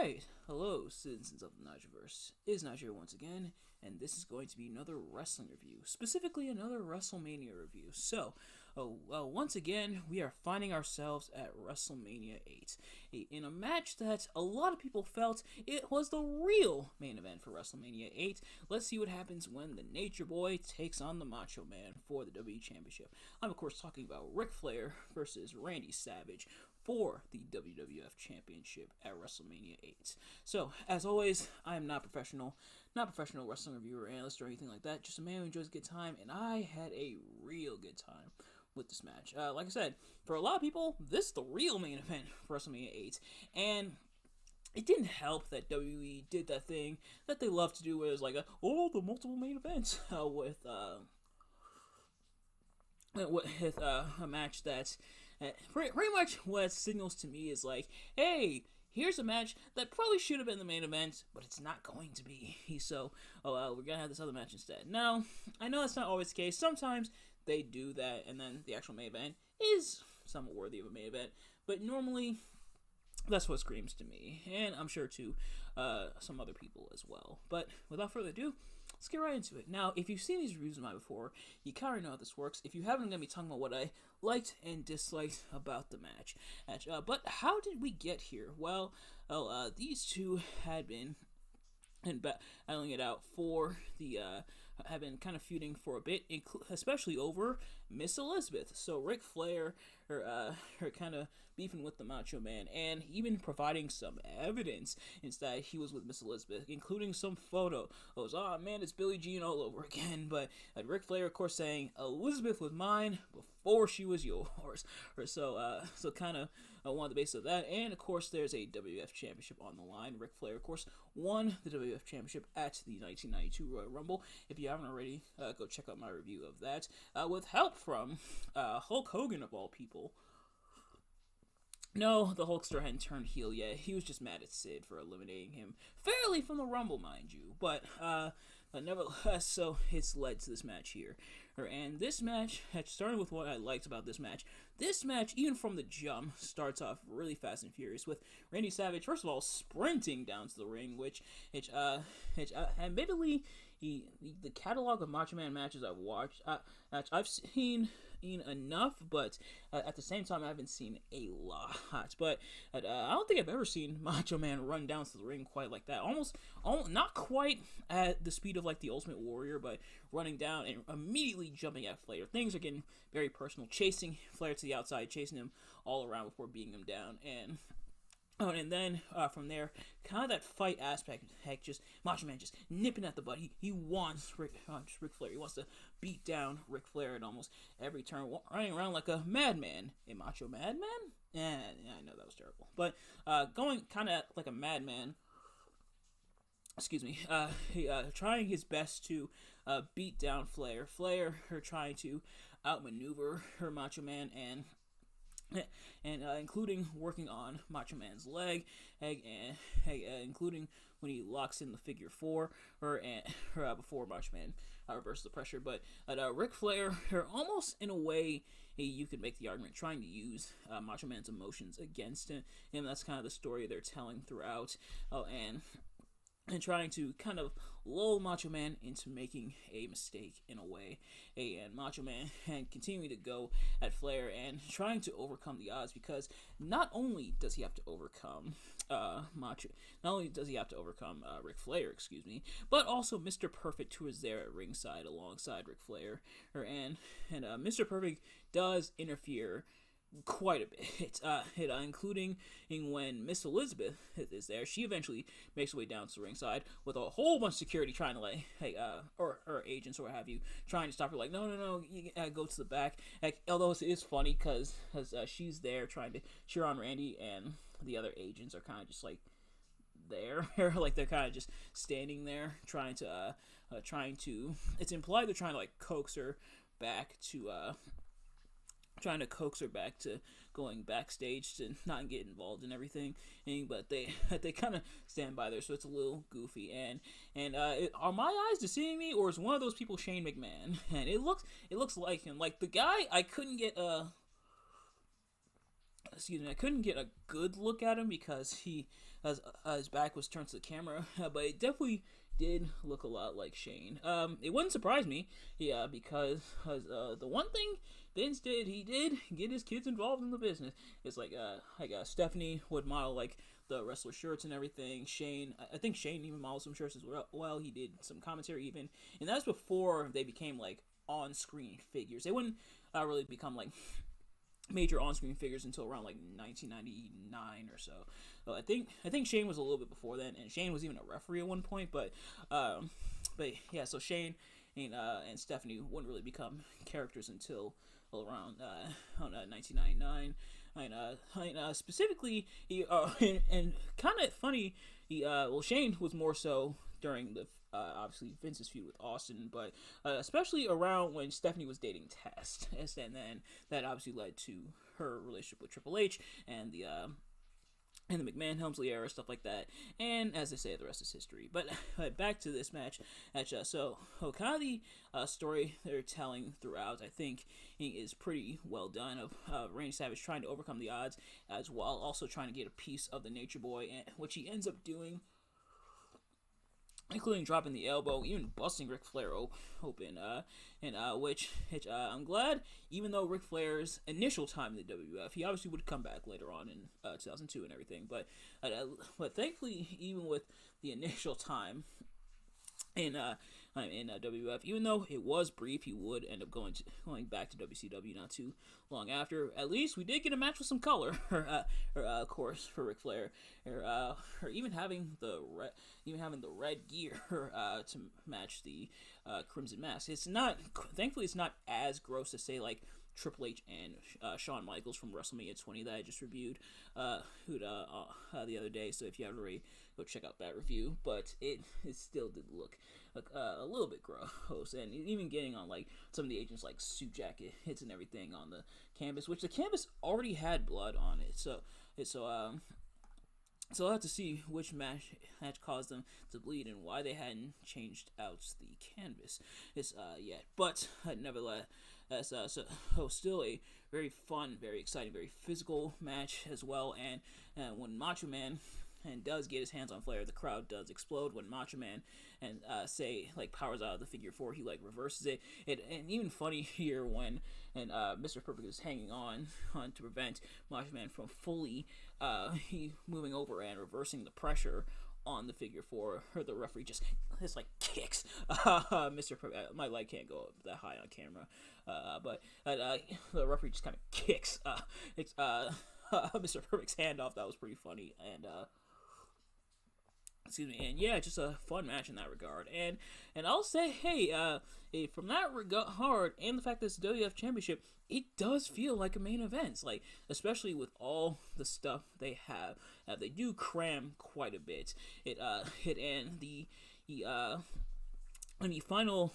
Alright, hello citizens of the Nigelverse. It is Nigel once again, and this is going to be another wrestling review, specifically another WrestleMania review. So, once again, we are finding ourselves at WrestleMania 8, in a match that a lot of people felt it was the real main event for WrestleMania 8. Let's see what happens when the Nature Boy takes on the Macho Man for the WWE Championship. I'm of course talking about Ric Flair versus Randy Savage for the WWF Championship at WrestleMania 8. So, as always, I am not professional wrestling reviewer, analyst, or anything like that, just a man who enjoys a good time, and I had a real good time with this match. Like I said, for a lot of people, this is the real main event for WrestleMania 8, and it didn't help that WWE did that thing that they love to do, where it's like, the multiple main events, with a match that's pretty much what it signals to me is like, hey, here's a match that probably should have been the main event, but it's not going to be. So, we're gonna have this other match instead. Now, I know that's not always the case. Sometimes they do that, and then the actual main event is somewhat worthy of a main event, but normally that's what screams to me, and I'm sure to some other people as well. But without further ado, let's get right into it. Now, if you've seen these reviews of mine before, you kind of know how this works. If you haven't, I'm going to be talking about what I liked and disliked about the match. But how did we get here? Well, these two had been battling it out for the have been kind of feuding for a bit, especially over Miss Elizabeth. So Ric Flair, her kind of beefing with the Macho Man, and even providing some evidence instead he was with Miss Elizabeth, including some photos. Oh man, it's Billie Jean all over again. But Ric Flair, of course, saying Elizabeth was mine before she was yours. So kind of one of the bases of that, and of course there's a WWF Championship on the line. Ric Flair, of course, won the WWF Championship at the 1992 Royal Rumble. If you haven't already, go check out my review of that, with help from Hulk Hogan, of all people. No, the Hulkster hadn't turned heel yet. He was just mad at Sid for eliminating him fairly from the Rumble, mind you. But nevertheless, so it's led to this match here. And this match, starting with what I liked about this match, even from the jump, starts off really fast and furious with Randy Savage, first of all, sprinting down to the ring, which admittedly, the catalog of Macho Man matches I've watched, I've seen enough, but at the same time, I haven't seen a lot. But I don't think I've ever seen Macho Man run down to the ring quite like that. Almost not quite at the speed of like the Ultimate Warrior, but running down and immediately jumping at Flair. Things are getting very personal, chasing Flair to the outside, chasing him all around before beating him down, and then from there, kind of that fight aspect, just Macho Man just nipping at the butt. He wants Ric Flair. He wants to beat down Ric Flair at almost every turn, running around like a madman. A Macho Madman? Yeah, I know that was terrible. But going kind of like a madman, trying his best to beat down Flair. Her trying to outmaneuver her Macho Man, and including working on Macho Man's leg, including when he locks in the figure four, before Macho Man reverses the pressure. But Ric Flair, almost in a way, you could make the argument trying to use Macho Man's emotions against him. That's kind of the story they're telling throughout. And trying to kind of lull Macho Man into making a mistake in a way, and Macho Man and continuing to go at Flair and trying to overcome the odds, because not only does he have to overcome Ric Flair, but also Mr. Perfect, who is there at ringside alongside Ric Flair, and Mr. Perfect does interfere quite a bit, including when Miss Elizabeth is there. She eventually makes her way down to the ringside with a whole bunch of security trying to or agents or what have you, trying to stop her. Like, no, you gotta go to the back. Although it is funny because she's there trying to cheer on Randy, and the other agents are kind of just like there, like they're kind of just standing there trying to. It's implied they're trying to like coax her back to. Trying to coax her back to going backstage to not get involved in everything, but they kind of stand by there, so it's a little goofy. And are my eyes deceiving me, or is one of those people Shane McMahon? And it looks like him. Like the guy, I couldn't get excuse me, I couldn't get a good look at him because his back was turned to the camera, but it definitely did look a lot like Shane. It wouldn't surprise me, yeah, because the one thing Vince did, he did get his kids involved in the business. It's like Stephanie would model like the wrestler shirts and everything. Shane, I think Shane even modeled some shirts as well. He did some commentary even, and that's before they became like on-screen figures. They wouldn't really become like major on-screen figures until around like 1999 or so. I think Shane was a little bit before then, and Shane was even a referee at one point. But yeah, so Shane and Stephanie wouldn't really become characters until around 1999. And specifically, and kind of funny, Shane was more so during the obviously Vince's feud with Austin, but especially around when Stephanie was dating Test, and then that obviously led to her relationship with Triple H and the McMahon Helmsley era, stuff like that. And as I say, the rest is history. But back to this match. So kind of the story they're telling throughout, I think, is pretty well done. Of Randy Savage trying to overcome the odds, as well also trying to get a piece of the Nature Boy, which he ends up doing, including dropping the elbow, even busting Ric Flair open, which I'm glad, even though Ric Flair's initial time in the WWF, he obviously would come back later on in 2002 and everything, but thankfully, even with the initial time in WWF, even though it was brief, he would end up going back to WCW not too long after. At least we did get a match with some color, of course, for Ric Flair, or even having the red gear to match the Crimson Mask. Thankfully, it's not as gross to say like Triple H and Shawn Michaels from WrestleMania 20 that I just reviewed the other day. So if you haven't already, go check out that review. But it still did look a little bit gross, and even getting on like some of the agents like suit jacket hits and everything on the canvas, which the canvas already had blood on it. So I'll have to see which match caused them to bleed and why they hadn't changed out the canvas yet. But nevertheless, still a very fun, very exciting, very physical match as well. And when Macho Man does get his hands on Flair, the crowd does explode when Macho Man powers out of the figure four. He like reverses it. And even funny here when Mr. Perfect is hanging on to prevent Macho Man from fully moving over and reversing the pressure on the figure four. The referee just kicks Mr. Perfect. My leg can't go that high on camera, but the referee just kind of kicks Mr. Perfect's hand off. That was pretty funny. And excuse me, and yeah, just a fun match in that regard. And I'll say, hey, from that regard, and the fact that it's the WWF Championship, it does feel like a main event. Like, especially with all the stuff they have, they do cram quite a bit. And the final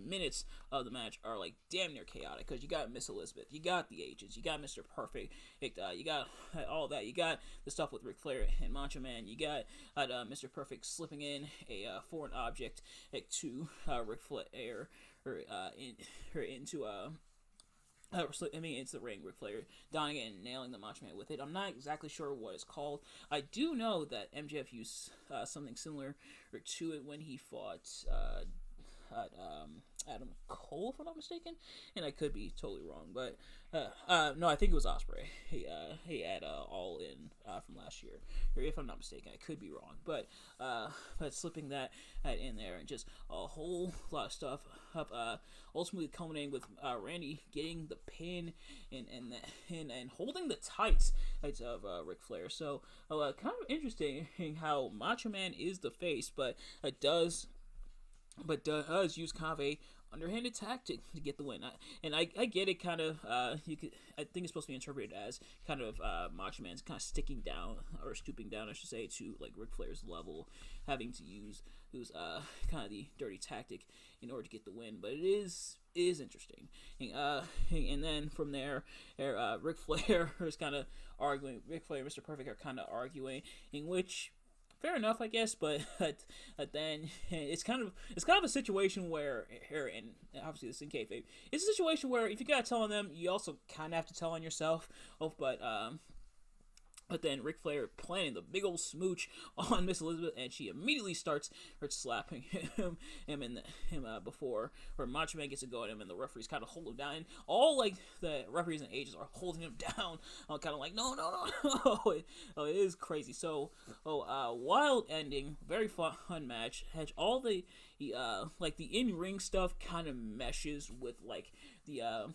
minutes of the match are like damn near chaotic because you got Miss Elizabeth, you got the agents, you got Mr. Perfect, you got all that, you got the stuff with Ric Flair and Macho Man, you got Mr. Perfect slipping in a foreign object to Ric Flair into the ring, Ric Flair dying and nailing the Macho Man with it. I'm not exactly sure what it's called. I do know that MJF used something similar to it when he fought Adam Cole, if I'm not mistaken, and I could be totally wrong, but no, I think it was Ospreay. He had All In from last year, or if I'm not mistaken, I could be wrong, but slipping that in there and just a whole lot of stuff up, ultimately culminating with Randy getting the pin and holding the tights of Ric Flair. So kind of interesting how Macho Man is the face, but does use kind of a underhanded tactic to get the win. And I get it, kind of. I think it's supposed to be interpreted as kind of Macho Man's kind of sticking down, or stooping down, I should say, to like Ric Flair's level, having to use kind of the dirty tactic in order to get the win. But it is interesting. And then from there, Ric Flair is kind of arguing. Ric Flair and Mr. Perfect are kind of arguing, in which fair enough, I guess. But then it's kind of a situation where here, and obviously this is in kayfabe, it's a situation where if you gotta tell on them, you also kind of have to tell on yourself. Oh, but then Ric Flair planning the big old smooch on Miss Elizabeth, and she immediately starts slapping before Macho Man gets to go at him, and the referees kind of hold him down. And all like the referees and agents are holding him down, kind of like no. It is crazy. So wild ending, very fun match. All the in ring stuff kind of meshes with like the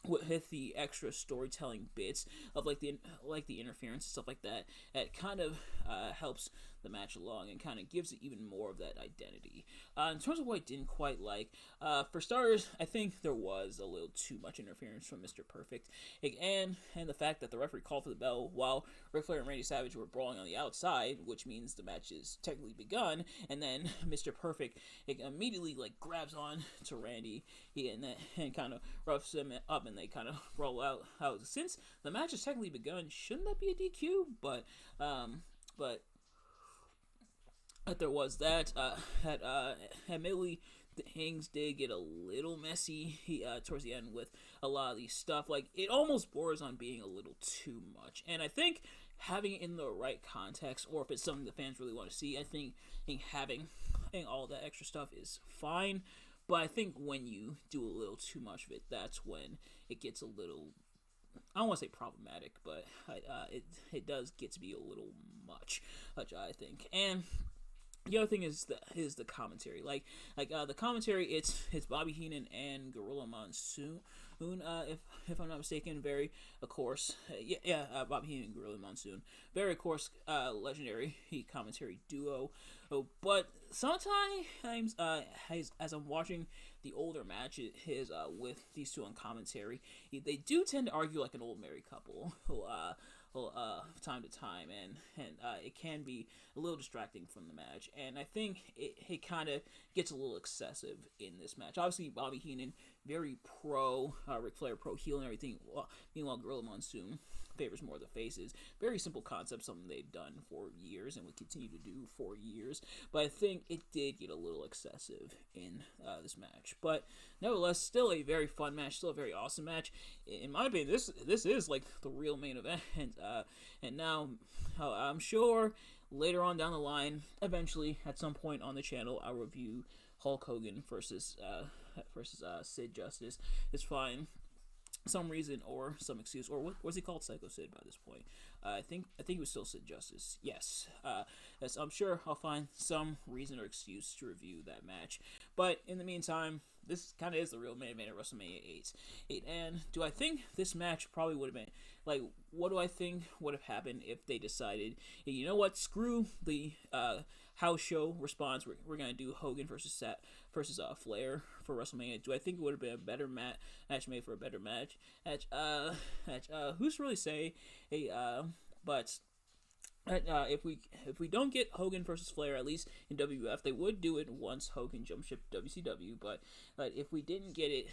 with the extra storytelling bits of like the interference and stuff like that. It kind of helps the match along and kind of gives it even more of that identity. In terms of what I didn't quite like, for starters, I think there was a little too much interference from Mr. Perfect, and the fact that the referee called for the bell while Ric Flair and Randy Savage were brawling on the outside, which means the match is technically begun, and then Mr. Perfect immediately like grabs on to Randy and kind of roughs him up, and they kind of roll out. Since the match has technically begun, shouldn't that be a DQ? But there was that. Admittedly, things did get a little messy towards the end with a lot of these stuff. Like, it almost borders on being a little too much. And I think having it in the right context, or if it's something the fans really want to see, I think having all that extra stuff is fine. But I think when you do a little too much of it, that's when it gets a little, I don't want to say problematic, but it does get to be a little much, I think. And the other thing is the commentary. Like the commentary, it's Bobby Heenan and Gorilla Monsoon. If I'm not mistaken, very of course, Bobby Heenan and Gorilla Monsoon, very of course, legendary commentary duo. But sometimes, as I'm watching the older matches with these two on commentary, they do tend to argue like an old married couple. Time to time, and it can be a little distracting from the match, and I think it kind of gets a little excessive in this match. Obviously, Bobby Heenan very pro Ric Flair, pro heel and everything. Meanwhile, Gorilla Monsoon favors more of the faces. Very simple concept, something they've done for years and would continue to do for years. But I think it did get a little excessive in this match. But nevertheless, still a very fun match, still a very awesome match. In my opinion, this is like the real main event. And now, I'm sure later on down the line, eventually at some point on the channel, I'll review Hulk Hogan versus Sid Justice. It's fine. Some reason or some excuse, or what was he called? Psycho Sid by this point. I think he was still Sid Justice. Yes. I'm sure I'll find some reason or excuse to review that match. But in the meantime, this kind of is the real main event at WrestleMania 8. And do I think this match probably would have been, like, what do I think would have happened if they decided, hey, you know what, screw the house show response, we're going to do Hogan versus Flair for WrestleMania? Do I think it would have been a better match made for a better match? Who's to really say? Hey, but if we don't get Hogan versus Flair, at least in WWF, they would do it once Hogan jumped ship to WCW. But if we didn't get it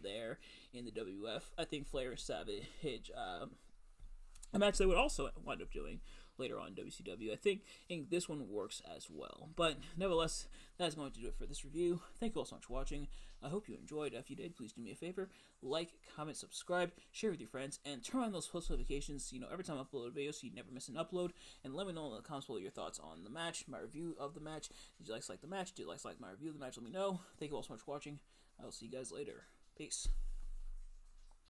there in the WWF, I think Flair and Savage a match they would also wind up doing later on in WCW. I think this one works as well. But nevertheless, that's going to do it for this review. Thank you all so much for watching. I hope you enjoyed. If you did, please do me a favor. Like, comment, subscribe, share with your friends, and turn on those post notifications so you know every time I upload a video so you never miss an upload. And let me know in the comments below your thoughts on the match, my review of the match. Did you like the match? Did you like my review of the match? Let me know. Thank you all so much for watching. I will see you guys later. Peace.